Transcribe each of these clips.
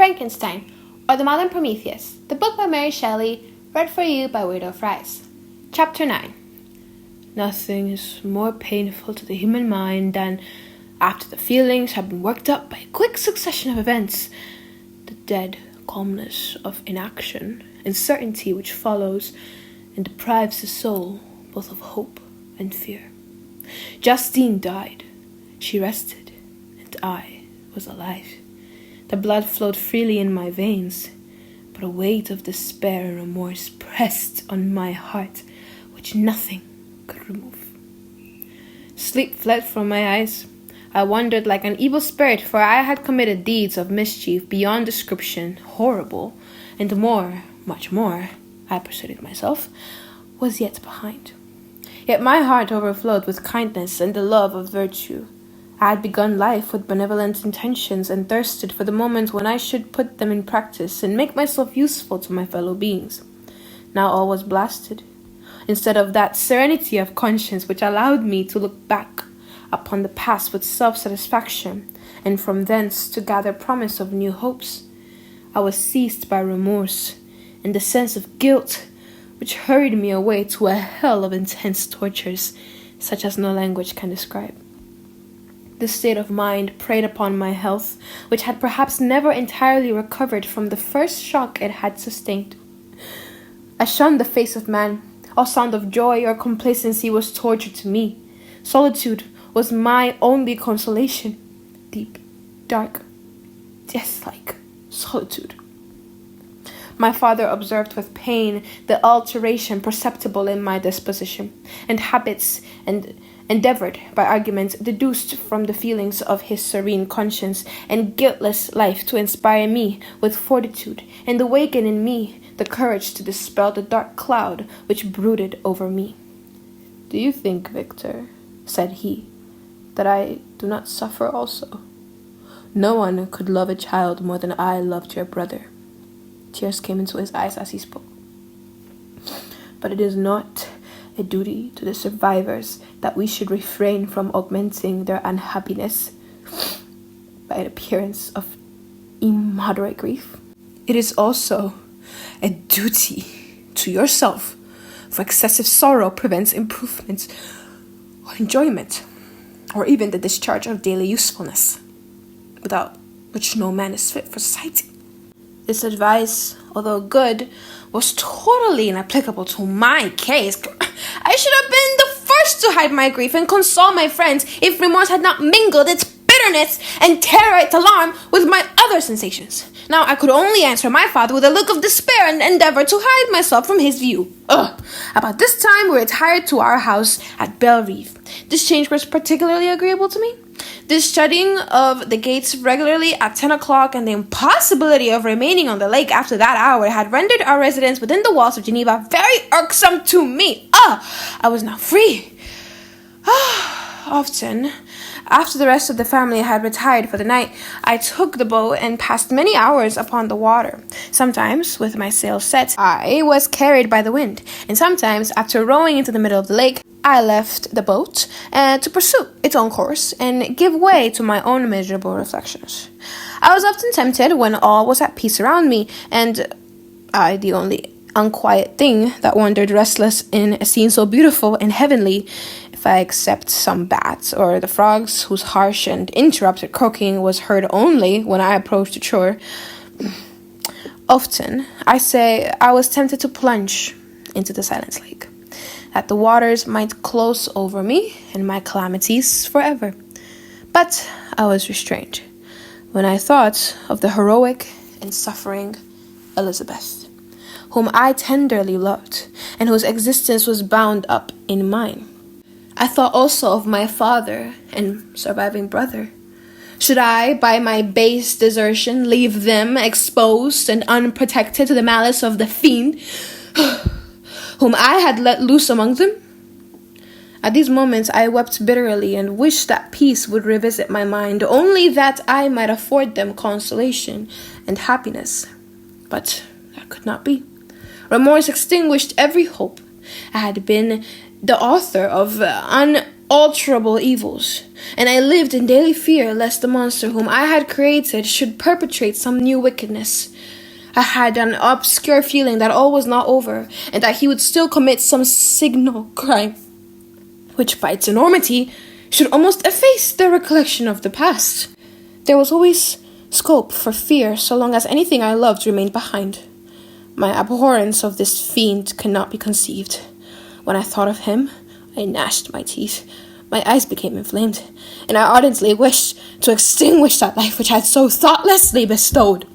Frankenstein, or the Modern Prometheus, the book by Mary Shelley, read for you by Weirdo. Chapter 9. Nothing is more painful to the human mind than, after the feelings have been worked up by a quick succession of events, the dead calmness of inaction and certainty which follows and deprives the soul both of hope and fear. Justine died. She rested, and I was alive. The blood flowed freely in my veins, but a weight of despair and remorse pressed on my heart, which nothing could remove. Sleep fled from my eyes. I wandered like an evil spirit, for I had committed deeds of mischief beyond description, horrible, and more, much more, I persuaded myself, was yet behind. Yet my heart overflowed with kindness and the love of virtue. I had begun life with benevolent intentions and thirsted for the moment when I should put them in practice and make myself useful to my fellow beings. Now all was blasted. Instead of that serenity of conscience which allowed me to look back upon the past with self-satisfaction, and from thence to gather promise of new hopes, I was seized by remorse and the sense of guilt, which hurried me away to a hell of intense tortures, such as no language can describe. This state of mind preyed upon my health, which had perhaps never entirely recovered from the first shock it had sustained. I shunned the face of man. All sound of joy or complacency was torture to me. Solitude was my only consolation. Deep, dark, death-like solitude. My father observed with pain the alteration perceptible in my disposition, and habits, and endeavored, by arguments deduced from the feelings of his serene conscience and guiltless life, to inspire me with fortitude, and awaken in me the courage to dispel the dark cloud which brooded over me. "Do you think, Victor," said he, "that I do not suffer also? No one could love a child more than I loved your brother." Tears came into his eyes as he spoke. "But it is not a duty to the survivors that we should refrain from augmenting their unhappiness by an appearance of immoderate grief. It is also a duty to yourself, for excessive sorrow prevents improvement or enjoyment, or even the discharge of daily usefulness, without which no man is fit for society." This advice, although good, was totally inapplicable to my case. I should have been the first to hide my grief and console my friends if remorse had not mingled its bitterness and terror, its alarm, with my other sensations. Now I could only answer my father with a look of despair and endeavor to hide myself from his view. About this time we retired to our house at Bellerive. This change was particularly agreeable to me. This shutting of the gates regularly at 10 o'clock and the impossibility of remaining on the lake after that hour had rendered our residence within the walls of Geneva very irksome to me. I was now free. Often, after the rest of the family had retired for the night, I took the boat and passed many hours upon the water. Sometimes, with my sails set, I was carried by the wind, and sometimes, after rowing into the middle of the lake, I left the boat to pursue its own course and give way to my own miserable reflections. I was often tempted, when all was at peace around me, and I the only unquiet thing that wandered restless in a scene so beautiful and heavenly, if I except some bats or the frogs whose harsh and interrupted croaking was heard only when I approached the shore. Often, I say, I was tempted to plunge into the silent lake, that the waters might close over me and my calamities forever. But I was restrained when I thought of the heroic and suffering Elizabeth, whom I tenderly loved, and whose existence was bound up in mine. I thought also of my father and surviving brother. Should I, by my base desertion, leave them exposed and unprotected to the malice of the fiend whom I had let loose among them? At these moments I wept bitterly and wished that peace would revisit my mind, only that I might afford them consolation and happiness. But that could not be. Remorse extinguished every hope. I had been the author of unalterable evils. and I lived in daily fear lest the monster whom I had created should perpetrate some new wickedness. I had an obscure feeling that all was not over, and that he would still commit some signal crime, which by its enormity should almost efface the recollection of the past. There was always scope for fear so long as anything I loved remained behind. My abhorrence of this fiend cannot be conceived. When I thought of him, I gnashed my teeth. My eyes became inflamed, and I ardently wished to extinguish that life which I had so thoughtlessly bestowed.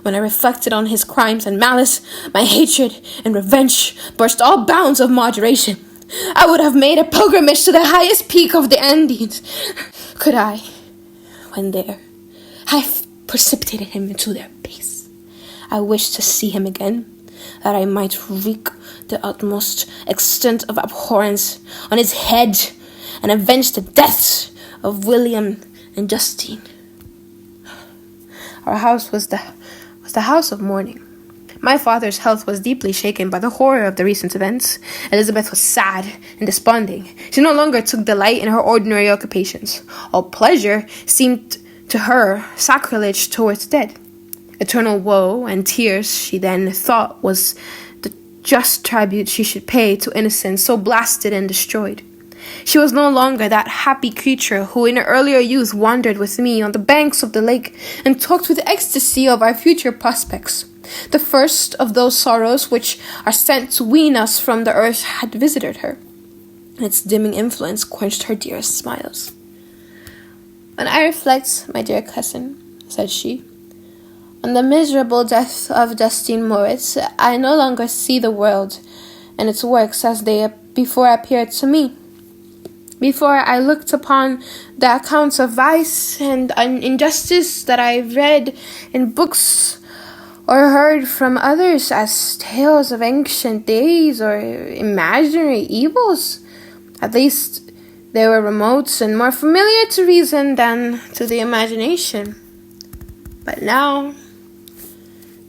When I reflected on his crimes and malice, my hatred and revenge burst all bounds of moderation. I would have made a pilgrimage to the highest peak of the Andes, could I, when there, have precipitated him into their base. I wished to see him again, that I might wreak the utmost extent of abhorrence on his head and avenge the deaths of William and Justine. Our house was the house of mourning. My father's health was deeply shaken by the horror of the recent events. Elizabeth was sad and desponding. She no longer took delight in her ordinary occupations. All pleasure seemed to her sacrilege towards the dead. Eternal woe and tears, she then thought, was the just tribute she should pay to innocence so blasted and destroyed. She was no longer that happy creature who in her earlier youth wandered with me on the banks of the lake and talked with ecstasy of our future prospects. The first of those sorrows which are sent to wean us from the earth had visited her. Its dimming influence quenched her dearest smiles. "When I reflect, my dear cousin," said she, "on the miserable death of Justine Moritz, I no longer see the world and its works as they before appeared to me. Before I looked upon the accounts of vice and injustice that I read in books or heard from others as tales of ancient days or imaginary evils. At least they were remote and more familiar to reason than to the imagination. But now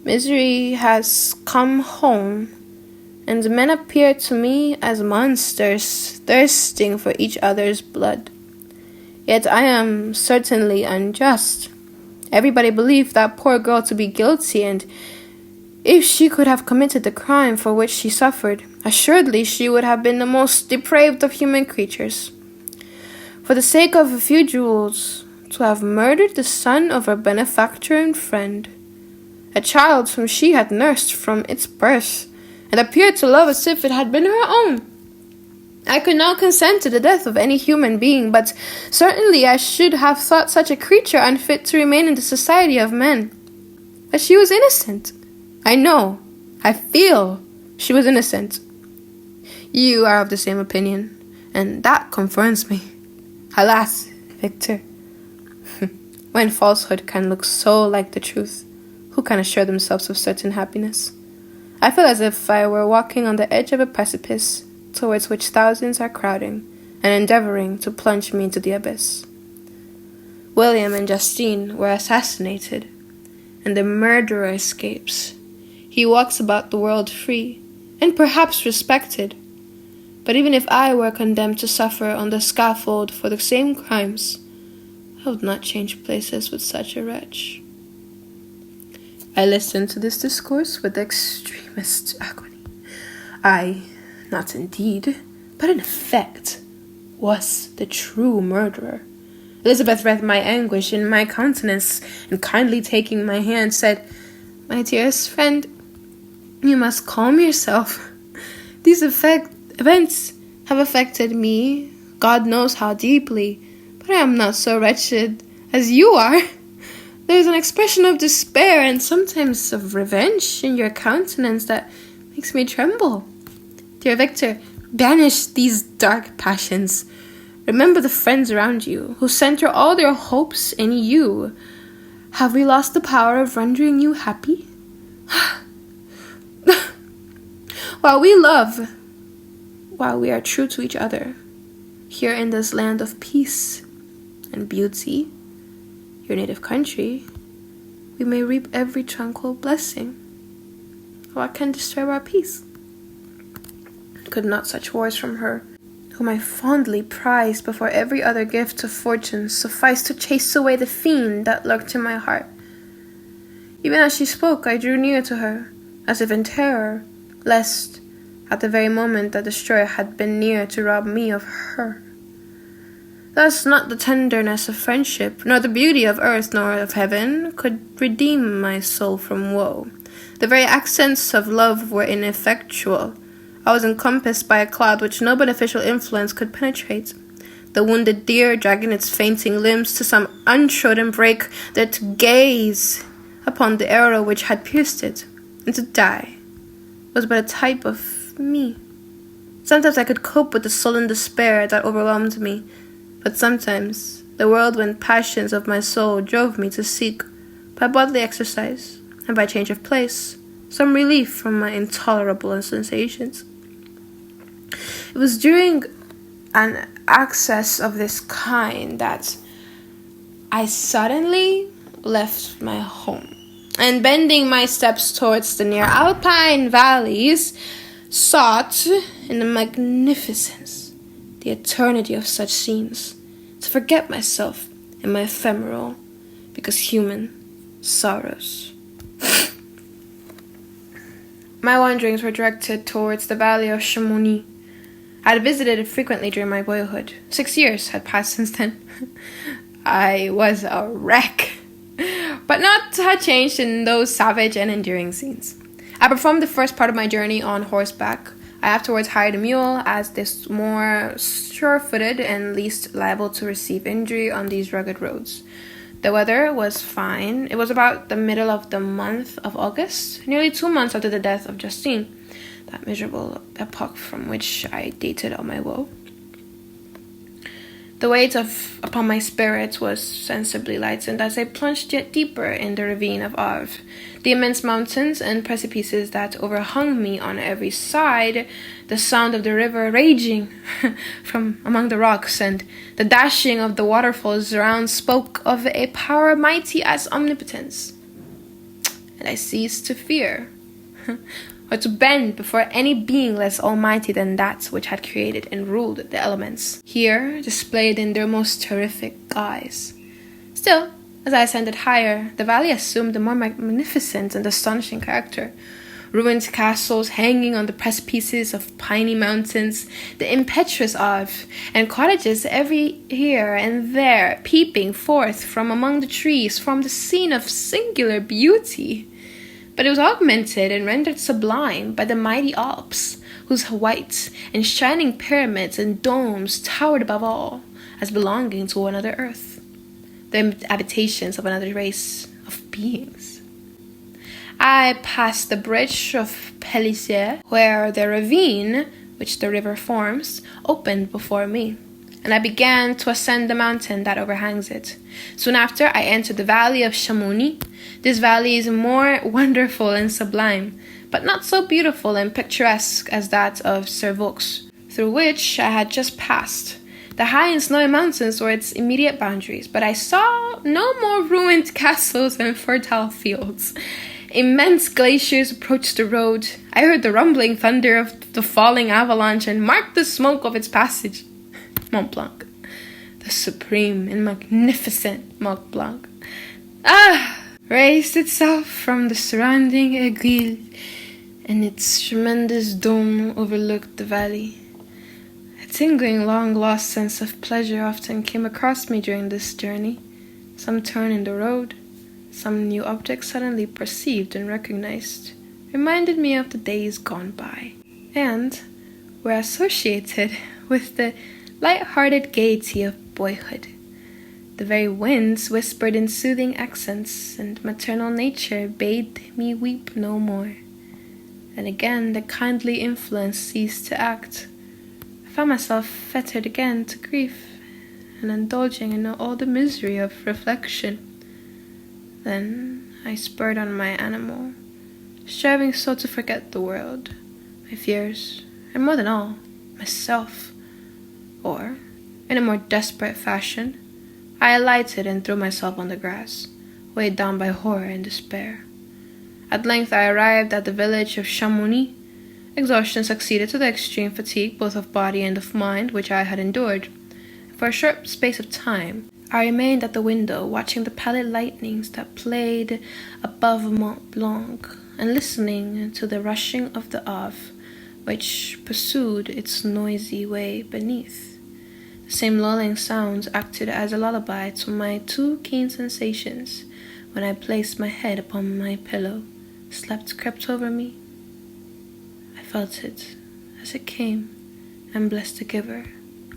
misery has come home, and men appear to me as monsters thirsting for each other's blood. Yet I am certainly unjust. Everybody believed that poor girl to be guilty, and if she could have committed the crime for which she suffered, assuredly she would have been the most depraved of human creatures. For the sake of a few jewels, to have murdered the son of her benefactor and friend, a child whom she had nursed from its birth, and appeared to love as if it had been her own. I could not consent to the death of any human being, but certainly I should have thought such a creature unfit to remain in the society of men. But she was innocent. I know, I feel she was innocent. You are of the same opinion, and that confirms me. Alas, Victor, when falsehood can look so like the truth, who can assure themselves of certain happiness? I feel as if I were walking on the edge of a precipice towards which thousands are crowding and endeavoring to plunge me into the abyss. William and Justine were assassinated, and the murderer escapes. He walks about the world free, and perhaps respected. But even if I were condemned to suffer on the scaffold for the same crimes, I would not change places with such a wretch. I listened to this discourse with the extremest agony. I, not indeed, but in effect, was the true murderer. Elizabeth read my anguish in my countenance, and kindly taking my hand, said, "My dearest friend, you must calm yourself. These events have affected me, God knows how deeply, but I am not so wretched as you are. There is an expression of despair and sometimes of revenge in your countenance that makes me tremble. Dear Victor, banish these dark passions. Remember the friends around you, who center all their hopes in you. Have we lost the power of rendering you happy? While we love, while we are true to each other, here in this land of peace and beauty, your native country, we may reap every tranquil blessing. What can disturb our peace? Could not such words from her whom I fondly prized before every other gift of fortune sufficed to chase away the fiend that lurked in my heart. Even as she spoke, I drew near to her, as if in terror, lest, at the very moment, the destroyer had been near to rob me of her. Thus not the tenderness of friendship, nor the beauty of earth nor of heaven, could redeem my soul from woe. The very accents of love were ineffectual. I was encompassed by a cloud which no beneficial influence could penetrate. The wounded deer, dragging its fainting limbs to some untrodden brake, there to gaze upon the arrow which had pierced it, and to die, was but a type of me. Sometimes I could cope with the sullen despair that overwhelmed me, but sometimes the whirlwind passions of my soul drove me to seek, by bodily exercise and by change of place, some relief from my intolerable sensations. It was during an access of this kind that I suddenly left my home, and bending my steps towards the near alpine valleys, sought in the magnificence, the eternity of such scenes, to forget myself in my ephemeral, because human, sorrows. My wanderings were directed towards the valley of Chamonix. I had visited it frequently during my boyhood. 6 years had passed since then. I was a wreck, but not had changed in those savage and enduring scenes. I performed the first part of my journey on horseback. I afterwards hired a mule, as this more sure-footed and least liable to receive injury on these rugged roads. The weather was fine. It was about the middle of the month of August, nearly 2 months after the death of Justine, that miserable epoch from which I dated all my woe. The weight upon my spirits was sensibly lightened as I plunged yet deeper in the ravine of Arve. The immense mountains and precipices that overhung me on every side, the sound of the river raging from among the rocks, and the dashing of the waterfalls around spoke of a power mighty as omnipotence. And I ceased to fear, or to bend before any being less almighty than that which had created and ruled the elements, here displayed in their most terrific guise. Still, as I ascended higher, the valley assumed a more magnificent and astonishing character. Ruined castles hanging on the precipices of piny mountains, the impetuous Arve, and cottages every here and there peeping forth from among the trees, formed a scene of singular beauty. But it was augmented and rendered sublime by the mighty Alps, whose white and shining pyramids and domes towered above all, as belonging to another earth, the habitations of another race of beings. I passed the bridge of Pélissier, where the ravine, which the river forms, opened before me, and I began to ascend the mountain that overhangs it. Soon after, I entered the valley of Chamonix. This valley is more wonderful and sublime, but not so beautiful and picturesque as that of Servox, through which I had just passed. The high and snowy mountains were its immediate boundaries, but I saw no more ruined castles and fertile fields. Immense glaciers approached the road. I heard the rumbling thunder of the falling avalanche and marked the smoke of its passage. Mont Blanc, the supreme and magnificent Mont Blanc, raised itself from the surrounding aiguille, and its tremendous dome overlooked the valley. A tingling, long-lost sense of pleasure often came across me during this journey. Some turn in the road, some new object suddenly perceived and recognized, reminded me of the days gone by, and were associated with the light-hearted gaiety of boyhood. The very winds whispered in soothing accents, and maternal nature bade me weep no more. And again the kindly influence ceased to act. I found myself fettered again to grief, and indulging in all the misery of reflection. Then I spurred on my animal, striving so to forget the world, my fears, and more than all, myself. Or, in a more desperate fashion, I alighted and threw myself on the grass, weighed down by horror and despair. At length I arrived at the village of Chamonix, Exhaustion succeeded to the extreme fatigue both of body and of mind which I had endured. For a short space of time, I remained at the window, watching the pallid lightnings that played above Mont Blanc, and listening to the rushing of the Ave, which pursued its noisy way beneath. The same lulling sounds acted as a lullaby to my too keen sensations. When I placed my head upon my pillow, slept crept over me. I felt it as it came, and blessed the giver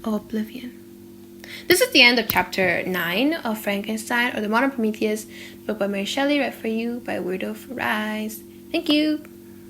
of oblivion. This is the end of chapter 9 of Frankenstein or the Modern Prometheus, book by Mary Shelley, read for you by Weirdo. Thank you.